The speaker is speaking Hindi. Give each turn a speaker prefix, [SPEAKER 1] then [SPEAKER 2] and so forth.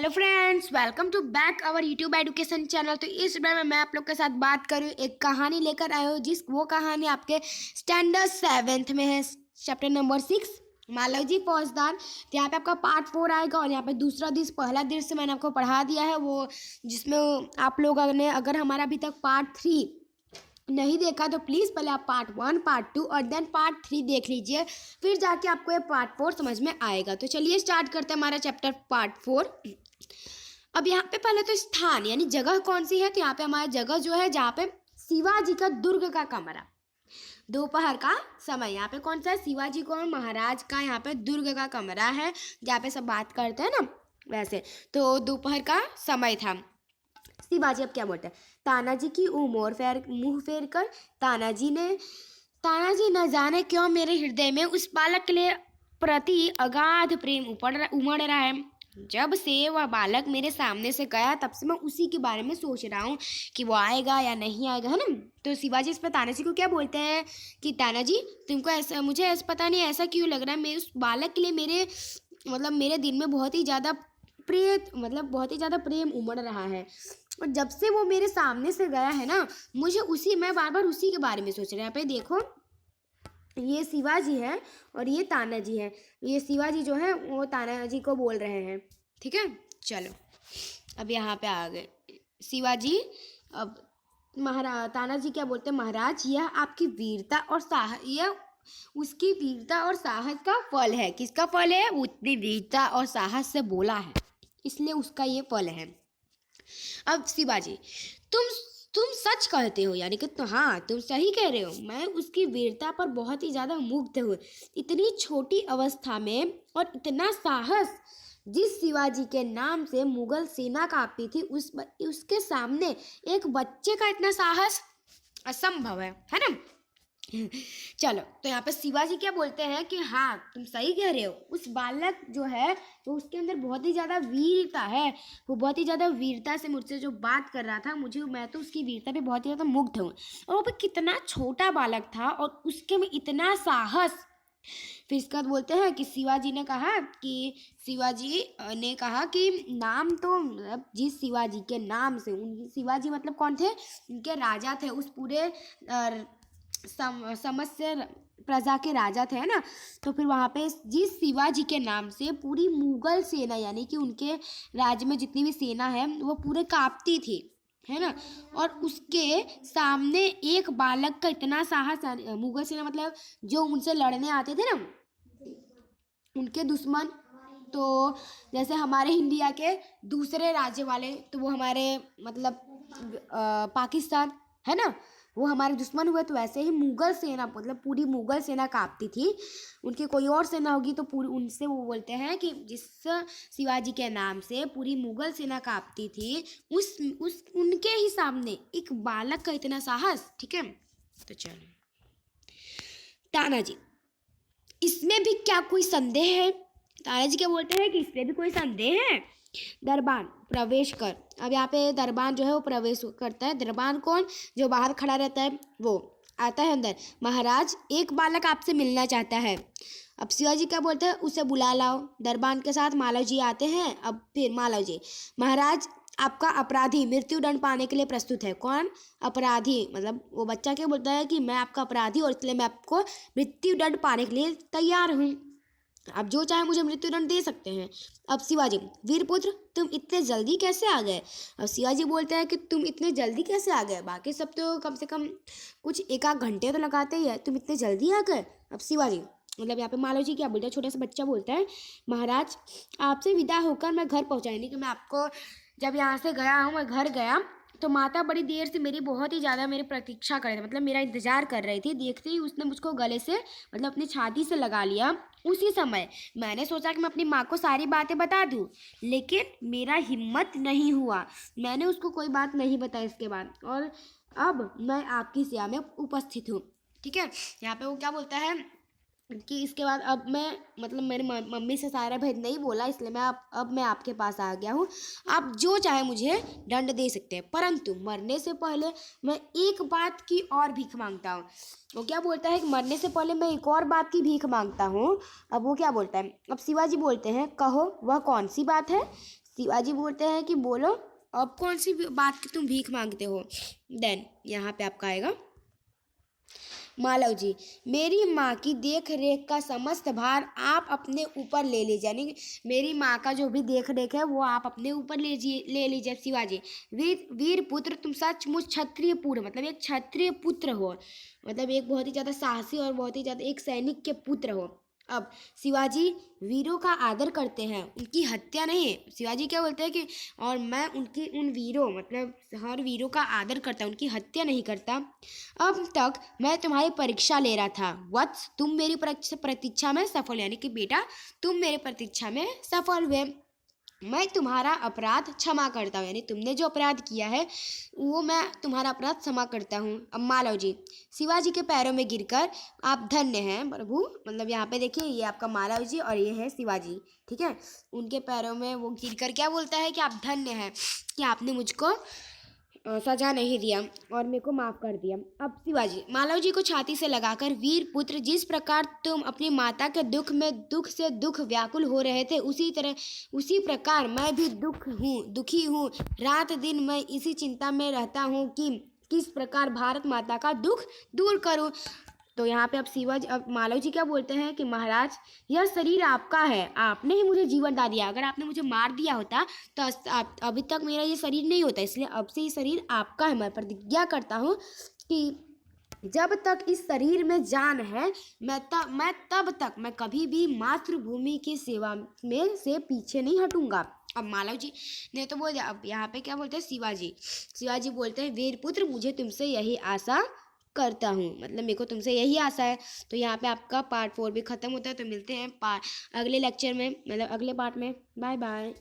[SPEAKER 1] Hello friends, welcome to back our YouTube education channel. तो इस वीडियो में मैं आप लोग के साथ बात करूँ, एक कहानी लेकर आया हूँ वो कहानी आपके स्टैंडर्ड 7th में है, चैप्टर नंबर 6 मालवजी फौजदार। तो यहाँ पे आपका पार्ट 4 आएगा और यहाँ पे दूसरा दृश्य पहला दृश्य मैंने आपको पढ़ा दिया है, वो जिसमें आप लोग ने अगर हमारा अभी तक पार्ट 3 नहीं देखा तो प्लीज़ पहले आप पार्ट 1, पार्ट 2 और देन पार्ट 3 देख लीजिए, फिर जाके आपको ये पार्ट 4 समझ में आएगा। तो चलिए स्टार्ट करते हैं हमारा चैप्टर पार्ट 4। अब यहाँ पे पहले तो स्थान यानी जगह कौन सी है, तो यहाँ पे हमारा जगह जो है जहाँ पे शिवाजी का दुर्ग का कमरा, दोपहर का समय। यहाँ पे कौन सा है, शिवाजी को महाराज का यहाँ पे दुर्ग का कमरा है जहाँ पे सब बात करते हैं ना, वैसे तो दोपहर का समय था। शिवाजी अब क्या बोलते हैं, तानाजी की मुंह फेर कर तानाजी न जाने क्यों मेरे हृदय में उस बालक के लिए प्रति अगाध प्रेम उमड़ रहा है। जब से वह बालक मेरे सामने से गया तब से मैं उसी के बारे में सोच रहा हूँ कि वो आएगा या नहीं आएगा, है ना। तो शिवाजी इस पर तानाजी को क्या बोलते हैं कि तानाजी तुमको ऐसा, मुझे ऐसा पता नहीं ऐसा क्यों लग रहा है, मैं उस बालक के लिए मेरे दिल में बहुत ही ज़्यादा प्रेम उमड़ रहा है। और जब से वो मेरे सामने से गया है ना, मैं बार बार उसी के बारे में सोच रहा हूँ। पे देखो, ये शिवाजी है और ये तानाजी है। ये शिवाजी जो है वो तानाजी को बोल रहे हैं, ठीक है। चलो अब यहाँ पे आ गए शिवाजी। अब तानाजी क्या बोलते हैं, महाराज यह आपकी वीरता और साहस, यह उसकी वीरता और साहस का फल है। किसका फल है, उतनी वीरता और साहस से बोला है, इसलिए उसका ये फल है। अब शिवाजी, तुम सच कहते हो, यानी कि हाँ तुम सही कह रहे हो। मैं उसकी वीरता पर बहुत ही ज़्यादा मुग्ध हूँ। इतनी छोटी अवस्था में और इतना साहस, जिस शिवाजी के नाम से मुगल सेना कांपती थी, उसके सामने एक बच्चे का इतना साहस असंभव है ना। चलो तो यहाँ पे शिवाजी क्या बोलते हैं कि हाँ तुम सही कह रहे हो, उस बालक जो है तो उसके अंदर बहुत ही ज़्यादा वीरता है, वो बहुत ही ज़्यादा वीरता से मुझसे जो बात कर रहा था, मैं तो उसकी वीरता पे बहुत ही ज़्यादा मुग्ध हूँ। और वो पे कितना छोटा बालक था और उसके में इतना साहस। फिर इसके बाद बोलते हैं कि शिवाजी ने कहा कि नाम तो जिस शिवाजी के नाम से, शिवाजी मतलब कौन थे, उनके राजा थे, उस पूरे समस्त प्रजा के राजा थे, है ना। तो फिर वहाँ पे जिस शिवाजी के नाम से पूरी मुगल सेना, यानी कि उनके राज्य में जितनी भी सेना है वो पूरे कांपती थी, है ना। और उसके सामने एक बालक का इतना साहस, मुगल सेना मतलब जो उनसे लड़ने आते थे ना, उनके दुश्मन, तो जैसे हमारे इंडिया के दूसरे राज्य वाले, तो वो हमारे मतलब पाकिस्तान, है ना, वो हमारे दुश्मन हुए। तो वैसे ही मुगल सेना मतलब पूरी मुगल सेना कांपती थी। उनकी कोई और सेना होगी तो पूरी उनसे वो बोलते हैं कि जिस शिवाजी के नाम से पूरी मुगल सेना कांपती थी, उनके ही सामने एक बालक का इतना साहस, ठीक है। तो चलो तानाजी, इसमें भी क्या कोई संदेह है। तानाजी क्या बोलते हैं कि इसमें भी कोई संदेह है। दरबान प्रवेश कर। अब यहाँ पे दरबान जो है वो प्रवेश करता है। दरबान कौन, जो बाहर खड़ा रहता है, वो आता है अंदर। महाराज एक बालक आपसे मिलना चाहता है। अब शिवाजी क्या बोलते हैं, उसे बुला लाओ। दरबान के साथ मालव जी आते हैं। अब फिर मालव जी, महाराज आपका अपराधी मृत्यु दंड पाने के लिए प्रस्तुत है। कौन, अपराधी मतलब वो बच्चा क्या बोलता है कि मैं आपका अपराधी और इसलिए मैं आपको मृत्यु दंड पाने के लिए तैयार हूँ, आप जो चाहे मुझे मृत्युदंड दे सकते हैं। अब शिवाजी, वीरपुत्र तुम इतने जल्दी कैसे आ गए। अब शिवाजी बोलते हैं कि तुम इतने जल्दी कैसे आ गए, बाकी सब तो कम से कम कुछ 1 घंटे तो लगाते ही है, तुम इतने जल्दी आ गए। अब शिवाजी मतलब यहाँ पे मालव जी क्या बोलते हैं, छोटा सा बच्चा बोलता है, महाराज आपसे विदा होकर मैं घर पहुँचा, यानी कि मैं आपको जब यहाँ से गया हूँ, मैं घर गया तो माता बड़ी देर से बहुत ही ज़्यादा मेरी प्रतीक्षा कर रही थी, मतलब मेरा इंतजार कर रही थी। देखते ही उसने मुझको गले से मतलब अपनी छाती से लगा लिया। उसी समय मैंने सोचा कि मैं अपनी माँ को सारी बातें बता दूँ, लेकिन मेरा हिम्मत नहीं हुआ, मैंने उसको कोई बात नहीं बताई इसके बाद, और अब मैं आपकी सेवा में उपस्थित हूँ, ठीक है। यहाँ पे वो क्या बोलता है कि इसके बाद अब मैं मतलब मेरी मम्मी से सारा भेद नहीं बोला, इसलिए अब मैं आपके पास आ गया हूँ। आप जो चाहे मुझे दंड दे सकते हैं, परंतु मरने से पहले मैं एक बात की और भीख मांगता हूँ। वो क्या बोलता है कि मरने से पहले मैं एक और बात की भीख मांगता हूँ। अब वो क्या बोलता है, अब शिवाजी बोलते हैं, कहो वह कौन सी बात है। शिवाजी बोलते हैं कि बोलो अब कौन सी बात की तुम भीख मांगते हो। देन यहाँ पे आपका आएगा मालव जी, मेरी माँ की देख रेख का समस्त भार आप अपने ऊपर ले लीजिए, यानी मेरी माँ का जो भी देख रेख है वो आप अपने ऊपर ले लीजिए शिवाजी। वीर वीर पुत्र, तुम सचमुच क्षत्रिय पुत्र, मतलब एक क्षत्रिय पुत्र हो, मतलब एक बहुत ही ज़्यादा साहसी और बहुत ही ज़्यादा एक सैनिक के पुत्र हो। अब शिवाजी वीरों का आदर करते हैं, उनकी हत्या नहीं। शिवाजी क्या बोलते हैं कि और मैं उनकी उन वीरों, मतलब हर वीरों का आदर करता, उनकी हत्या नहीं करता। अब तक मैं तुम्हारी परीक्षा ले रहा था वत्स, तुम मेरी प्रतीक्षा में सफल, यानी कि बेटा तुम मेरे प्रतीक्षा में सफल हुए। मैं तुम्हारा अपराध क्षमा करता हूँ, यानी तुमने जो अपराध किया है वो मैं तुम्हारा अपराध क्षमा करता हूँ। अब मालव जी शिवाजी के पैरों में गिरकर आप धन्य हैं प्रभु, मतलब यहाँ पे देखिए ये आपका मालव जी और ये है शिवाजी, ठीक है। उनके पैरों में वो गिरकर क्या बोलता है कि आप धन्य हैं कि आपने मुझको सजा नहीं दिया और मेरे को माफ़ कर दिया। अब शिवाजी मालव जी को छाती से लगाकर, वीर पुत्र जिस प्रकार तुम अपनी माता के दुख में दुख से दुख व्याकुल हो रहे थे, उसी प्रकार मैं भी दुखी हूँ। रात दिन मैं इसी चिंता में रहता हूँ कि किस प्रकार भारत माता का दुख दूर करूँ। तो यहाँ पे अब मालव जी क्या बोलते हैं कि महाराज यह शरीर आपका है, आपने ही मुझे जीवन दान दिया, अगर आपने मुझे मार दिया होता तो अभी तक मेरा ये शरीर नहीं होता, इसलिए अब से ये शरीर आपका है। मैं प्रतिज्ञा करता हूँ कि जब तक इस शरीर में जान है मैं कभी भी मातृभूमि की सेवा में से पीछे नहीं हटूंगा। अब मालव जी ने तो बोल दिया। अब यहाँ पे क्या बोलते हैं शिवाजी बोलते हैं वीर पुत्र मुझे तुमसे यही आशा करता हूँ, मतलब मेरे को तुमसे यही आशा है। तो यहाँ पे आपका पार्ट 4 भी ख़त्म होता है। तो मिलते हैं अगले लेक्चर में, मतलब अगले पार्ट में। Bye bye.